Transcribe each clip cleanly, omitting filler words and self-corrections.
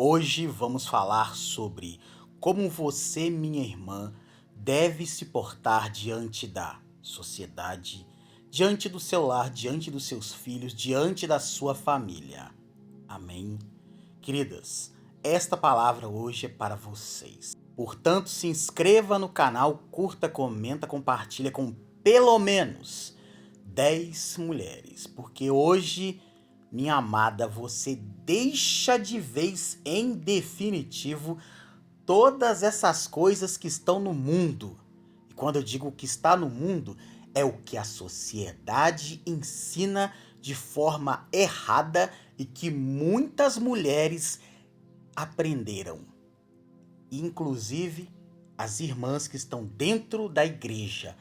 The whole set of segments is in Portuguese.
Hoje vamos falar sobre como você, minha irmã, deve se portar diante da sociedade, diante do seu lar, diante dos seus filhos, diante da sua família. Amém? Queridas, esta palavra hoje é para vocês. Portanto, se inscreva no canal, curta, comenta, compartilha com pelo menos 10 mulheres, porque hoje, minha amada, você deixa de vez em definitivo todas essas coisas que estão no mundo. E quando eu digo que está no mundo, é o que a sociedade ensina de forma errada e que muitas mulheres aprenderam. Inclusive as irmãs que estão dentro da igreja,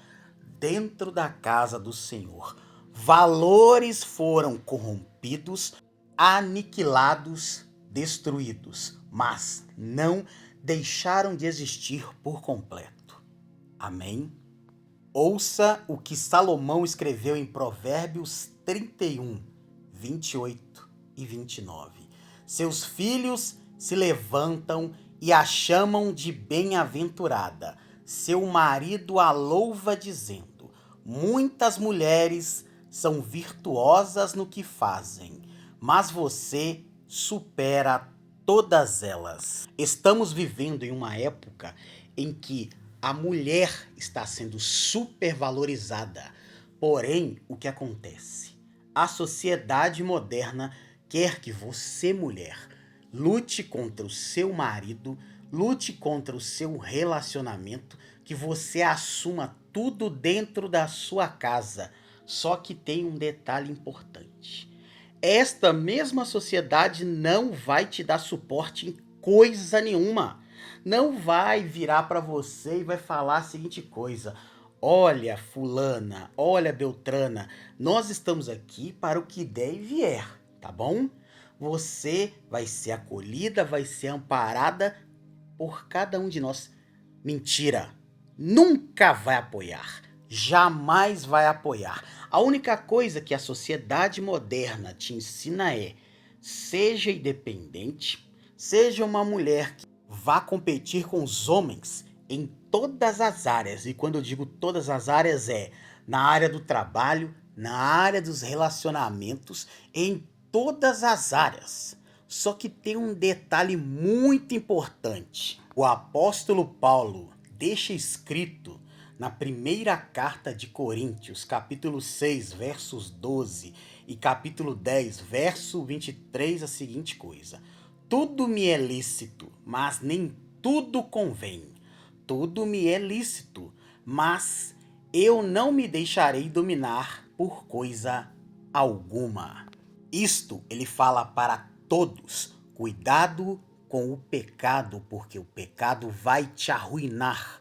dentro da casa do Senhor. Valores foram corrompidos, aniquilados, destruídos, mas não deixaram de existir por completo. Amém? Ouça o que Salomão escreveu em Provérbios 31, 28 e 29. Seus filhos se levantam e a chamam de bem-aventurada. Seu marido a louva dizendo: muitas mulheres são virtuosas no que fazem, mas você supera todas elas. Estamos vivendo em uma época em que a mulher está sendo supervalorizada. Porém, o que acontece? A sociedade moderna quer que você, mulher, lute contra o seu marido, lute contra o seu relacionamento, que você assuma tudo dentro da sua casa. Só que tem um detalhe importante. Esta mesma sociedade não vai te dar suporte em coisa nenhuma. Não vai virar para você e vai falar a seguinte coisa: olha, fulana, olha, Beltrana, nós estamos aqui para o que der e vier, tá bom? Você vai ser acolhida, vai ser amparada por cada um de nós. Mentira! Nunca vai apoiar. Jamais vai apoiar. A única coisa que a sociedade moderna te ensina é: seja independente, seja uma mulher que vá competir com os homens em todas as áreas. E quando eu digo todas as áreas, é na área do trabalho, na área dos relacionamentos, em todas as áreas. Só que tem um detalhe muito importante. O apóstolo Paulo deixa escrito na primeira carta de Coríntios, capítulo 6, versos 12 e capítulo 10, verso 23, a seguinte coisa: tudo me é lícito, mas nem tudo convém. Tudo me é lícito, mas eu não me deixarei dominar por coisa alguma. Isto ele fala para todos: cuidado com o pecado, porque o pecado vai te arruinar.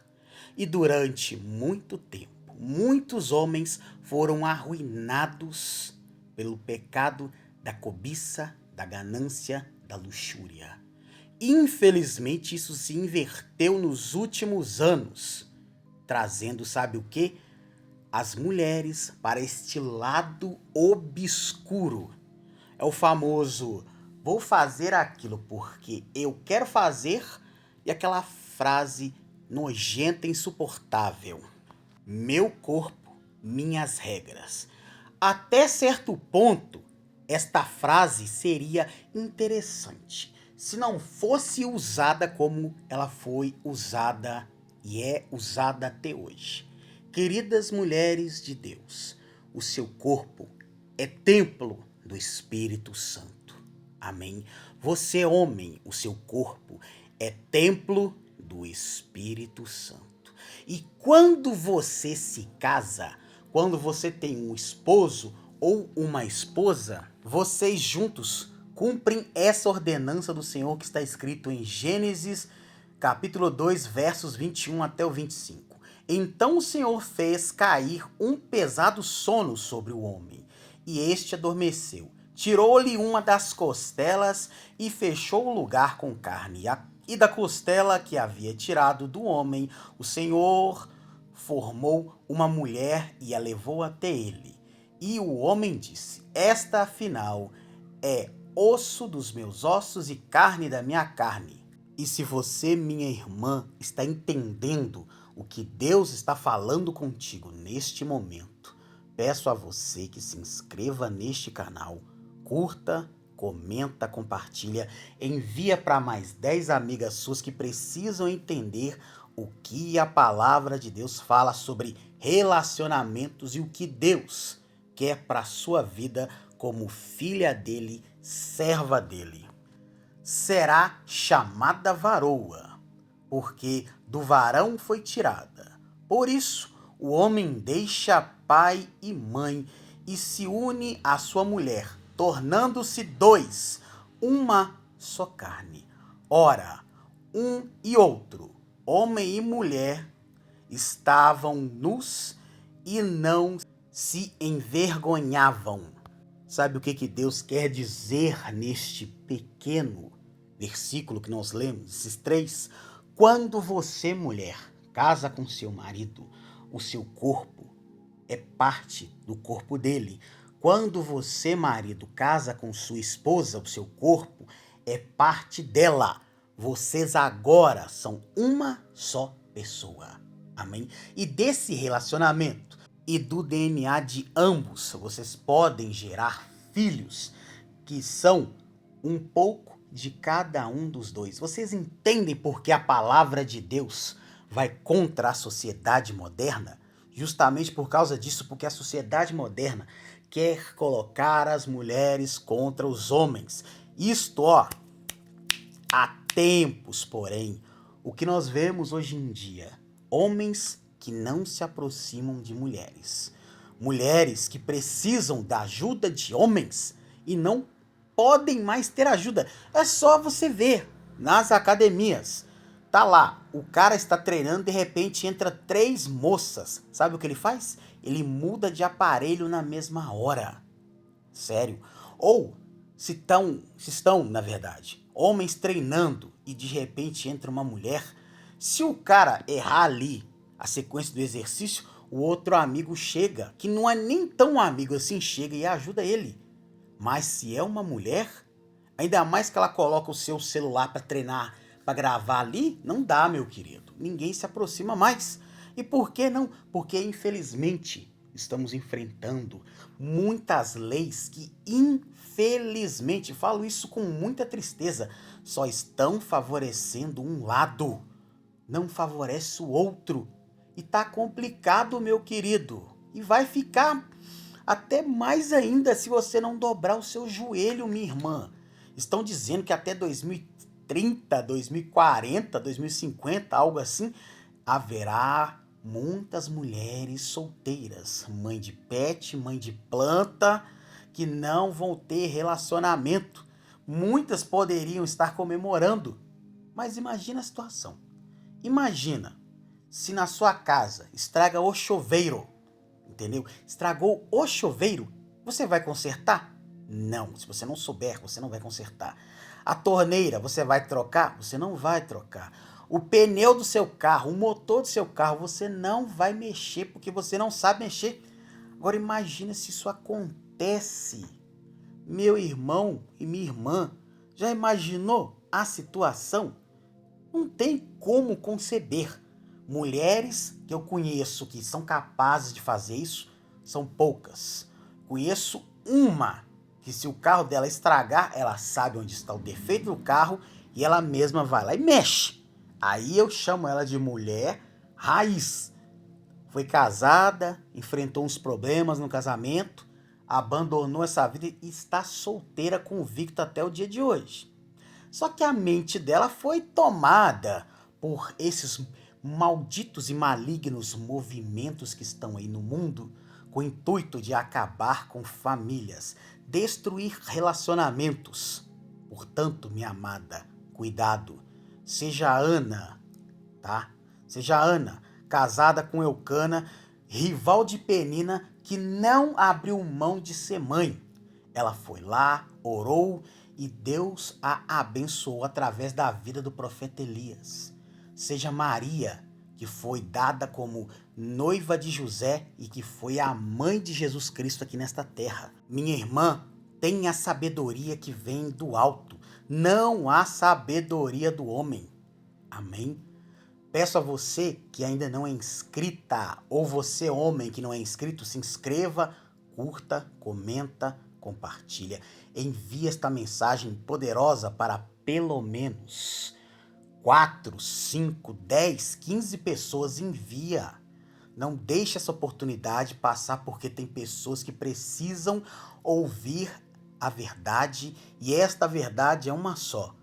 E durante muito tempo, muitos homens foram arruinados pelo pecado da cobiça, da ganância, da luxúria. Infelizmente, isso se inverteu nos últimos anos, trazendo, sabe o quê? As mulheres para este lado obscuro. É o famoso: vou fazer aquilo porque eu quero fazer, e aquela frase nojenta e insuportável: meu corpo, minhas regras. Até certo ponto, esta frase seria interessante se não fosse usada como ela foi usada e é usada até hoje. Queridas mulheres de Deus, o seu corpo é templo do Espírito Santo. Amém? Você, homem, o seu corpo é templo do Espírito Santo. E quando você se casa, quando você tem um esposo ou uma esposa, vocês juntos cumprem essa ordenança do Senhor que está escrito em Gênesis, capítulo 2, versos 21 até o 25. Então o Senhor fez cair um pesado sono sobre o homem, e este adormeceu. Tirou-lhe uma das costelas e fechou o lugar com carne. E da costela que havia tirado do homem, o Senhor formou uma mulher e a levou até ele. E o homem disse: esta, afinal, é osso dos meus ossos e carne da minha carne. E se você, minha irmã, está entendendo o que Deus está falando contigo neste momento, peço a você que se inscreva neste canal, curta, comenta, compartilha, envia para mais 10 amigas suas que precisam entender o que a palavra de Deus fala sobre relacionamentos e o que Deus quer para a sua vida como filha dele, serva dele. Será chamada varoa, porque do varão foi tirada. Por isso, o homem deixa pai e mãe e se une à sua mulher, tornando-se dois, uma só carne. Ora, um e outro, homem e mulher, estavam nus e não se envergonhavam. Sabe o que Deus quer dizer neste pequeno versículo que nós lemos, esses 3? Quando você, mulher, casa com seu marido, o seu corpo é parte do corpo dele. Quando você, marido, casa com sua esposa, o seu corpo é parte dela. Vocês agora são uma só pessoa. Amém? E desse relacionamento e do DNA de ambos, vocês podem gerar filhos que são um pouco de cada um dos dois. Vocês entendem por que a palavra de Deus vai contra a sociedade moderna? Justamente por causa disso, porque a sociedade moderna quer colocar as mulheres contra os homens. Isto, há tempos, porém, o que nós vemos hoje em dia, homens que não se aproximam de mulheres. Mulheres que precisam da ajuda de homens e não podem mais ter ajuda. É só você ver nas academias. Tá lá, o cara está treinando, de repente entra 3 moças. Sabe o que ele faz? Ele muda de aparelho na mesma hora. Sério. Ou se estão, na verdade, homens treinando e de repente entra uma mulher, se o cara errar ali a sequência do exercício, o outro amigo chega, que não é nem tão amigo assim, chega e ajuda ele. Mas se é uma mulher, ainda mais que ela coloca o seu celular para treinar, para gravar ali, não dá, meu querido. Ninguém se aproxima mais. E por que não? Porque infelizmente estamos enfrentando muitas leis que infelizmente, falo isso com muita tristeza, só estão favorecendo um lado, não favorece o outro. E tá complicado, meu querido. E vai ficar até mais ainda se você não dobrar o seu joelho, minha irmã. Estão dizendo que até 2030, 2040, 2050, algo assim, haverá muitas mulheres solteiras, mãe de pet, mãe de planta, que não vão ter relacionamento. Muitas poderiam estar comemorando, mas imagina a situação. Imagina se na sua casa estraga o chuveiro, entendeu? Estragou o chuveiro, você vai consertar? Não, se você não souber, você não vai consertar. A torneira, você vai trocar? Você não vai trocar. O pneu do seu carro, o motor do seu carro, você não vai mexer porque você não sabe mexer. Agora imagina se isso acontece. Meu irmão e minha irmã, já imaginou a situação? Não tem como conceber. Mulheres que eu conheço que são capazes de fazer isso são poucas. Conheço uma que se o carro dela estragar, ela sabe onde está o defeito do carro e ela mesma vai lá e mexe. Aí eu chamo ela de mulher raiz. Foi casada, enfrentou uns problemas no casamento, abandonou essa vida e está solteira convicta até o dia de hoje. Só que a mente dela foi tomada por esses malditos e malignos movimentos que estão aí no mundo, com o intuito de acabar com famílias, destruir relacionamentos. Portanto, minha amada, cuidado. Seja Ana, tá? Seja Ana, casada com Eucana, rival de Penina, que não abriu mão de ser mãe. Ela foi lá, orou e Deus a abençoou através da vida do profeta Elias. Seja Maria, que foi dada como noiva de José e que foi a mãe de Jesus Cristo aqui nesta terra. Minha irmã, tem a sabedoria que vem do alto, não a sabedoria do homem. Amém? Peço a você que ainda não é inscrita, ou você, homem, que não é inscrito, se inscreva, curta, comenta, compartilha. Envie esta mensagem poderosa para pelo menos 4, 5, 10, 15 pessoas. Envia. Não deixe essa oportunidade passar, porque tem pessoas que precisam ouvir a verdade, e esta verdade é uma só.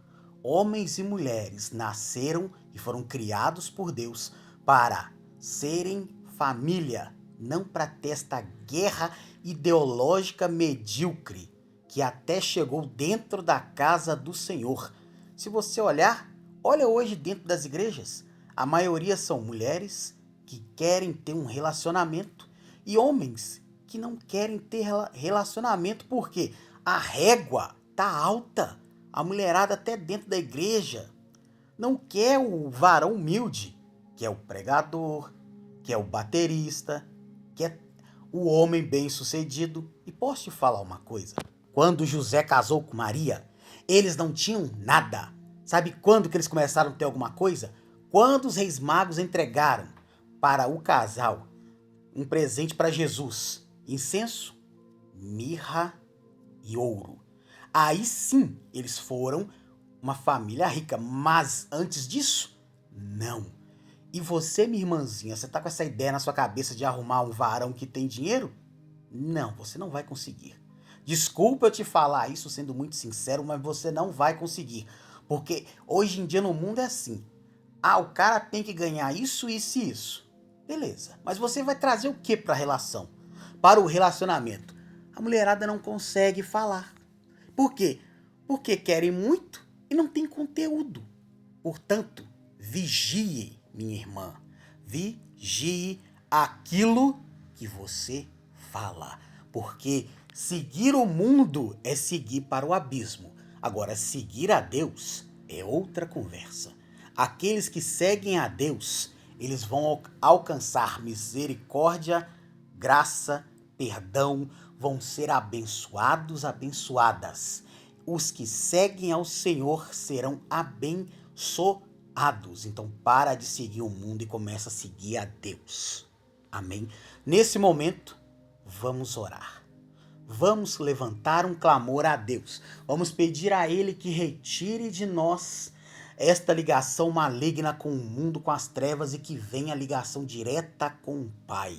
Homens e mulheres nasceram e foram criados por Deus para serem família, não para ter esta guerra ideológica medíocre que até chegou dentro da casa do Senhor. Se você olha hoje dentro das igrejas, a maioria são mulheres que querem ter um relacionamento e homens que não querem ter relacionamento, porque a régua tá alta. A mulherada até dentro da igreja não quer o varão humilde, que é o pregador, que é o baterista, que é o homem bem-sucedido. E posso te falar uma coisa? Quando José casou com Maria, eles não tinham nada. Sabe quando que eles começaram a ter alguma coisa? Quando os reis magos entregaram para o casal um presente para Jesus: incenso, mirra e ouro. Aí sim eles foram uma família rica, mas antes disso, não. E você, minha irmãzinha, você tá com essa ideia na sua cabeça de arrumar um varão que tem dinheiro? Não, você não vai conseguir. Desculpa eu te falar isso sendo muito sincero, mas você não vai conseguir. Porque hoje em dia no mundo é assim. Ah, o cara tem que ganhar isso, isso e isso. Beleza. Mas você vai trazer o que para a relação? Para o relacionamento? A mulherada não consegue falar. Por quê? Porque querem muito e não tem conteúdo. Portanto, vigie, minha irmã. Vigie aquilo que você fala. Porque seguir o mundo é seguir para o abismo. Agora, seguir a Deus é outra conversa. Aqueles que seguem a Deus, eles vão alcançar misericórdia, graça, perdão, vão ser abençoados, abençoadas. Os que seguem ao Senhor serão abençoados. Então para de seguir o mundo e começa a seguir a Deus. Amém? Nesse momento, vamos orar. Vamos levantar um clamor a Deus. Vamos pedir a Ele que retire de nós esta ligação maligna com o mundo, com as trevas, e que venha a ligação direta com o Pai.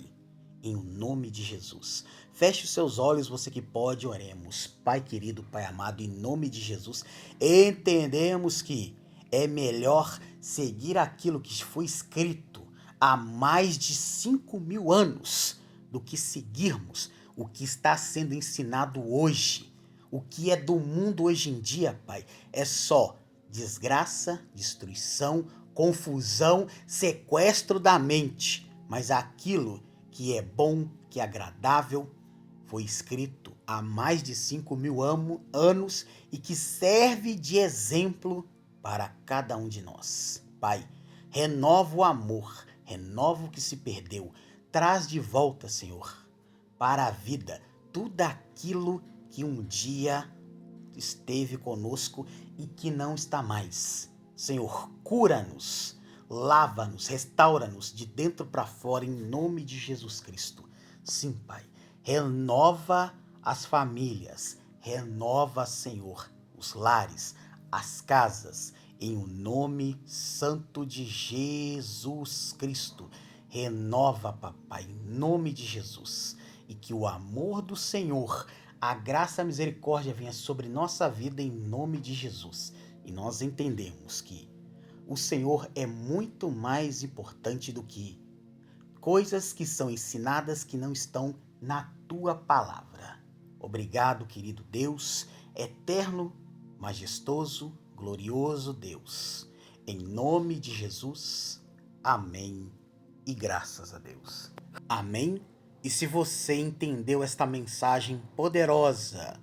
Em nome de Jesus. Feche os seus olhos, você que pode, oremos. Pai querido, Pai amado, em nome de Jesus, entendemos que é melhor seguir aquilo que foi escrito há mais de 5.000 anos do que seguirmos o que está sendo ensinado hoje. O que é do mundo hoje em dia, Pai, é só desgraça, destruição, confusão, sequestro da mente. Mas aquilo que é bom, que é agradável, foi escrito há mais de 5.000 anos e que serve de exemplo para cada um de nós. Pai, renova o amor, renova o que se perdeu, traz de volta, Senhor, para a vida tudo aquilo que um dia esteve conosco e que não está mais. Senhor, cura-nos, lava-nos, restaura-nos de dentro para fora, em nome de Jesus Cristo. Sim, Pai, renova as famílias, renova, Senhor, os lares, as casas, em o nome santo de Jesus Cristo. Renova, Papai, em nome de Jesus. E que o amor do Senhor, a graça e a misericórdia venha sobre nossa vida em nome de Jesus. E nós entendemos que o Senhor é muito mais importante do que coisas que são ensinadas que não estão na tua palavra. Obrigado, querido Deus, eterno, majestoso, glorioso Deus. Em nome de Jesus, amém e graças a Deus. Amém? E se você entendeu esta mensagem poderosa,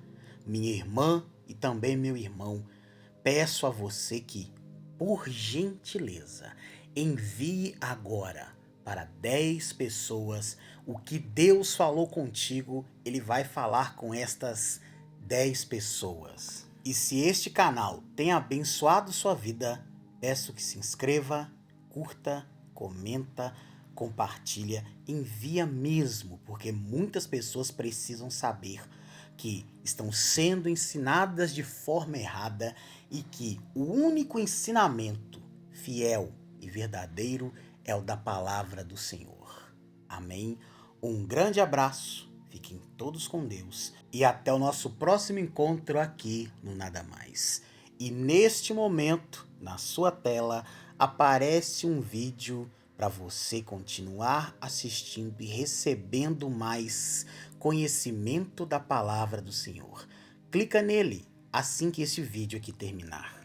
minha irmã e também meu irmão, peço a você que, por gentileza, envie agora para 10 pessoas o que Deus falou contigo. Ele vai falar com estas 10 pessoas. E se este canal tem abençoado sua vida, peço que se inscreva, curta, comenta, compartilha, envia mesmo, porque muitas pessoas precisam saber que estão sendo ensinadas de forma errada e que o único ensinamento fiel e verdadeiro é o da palavra do Senhor. Amém? Um grande abraço, fiquem todos com Deus e até o nosso próximo encontro aqui no Nada Mais. E neste momento, na sua tela, aparece um vídeo para você continuar assistindo e recebendo mais conhecimento da palavra do Senhor. Clica nele assim que esse vídeo aqui terminar.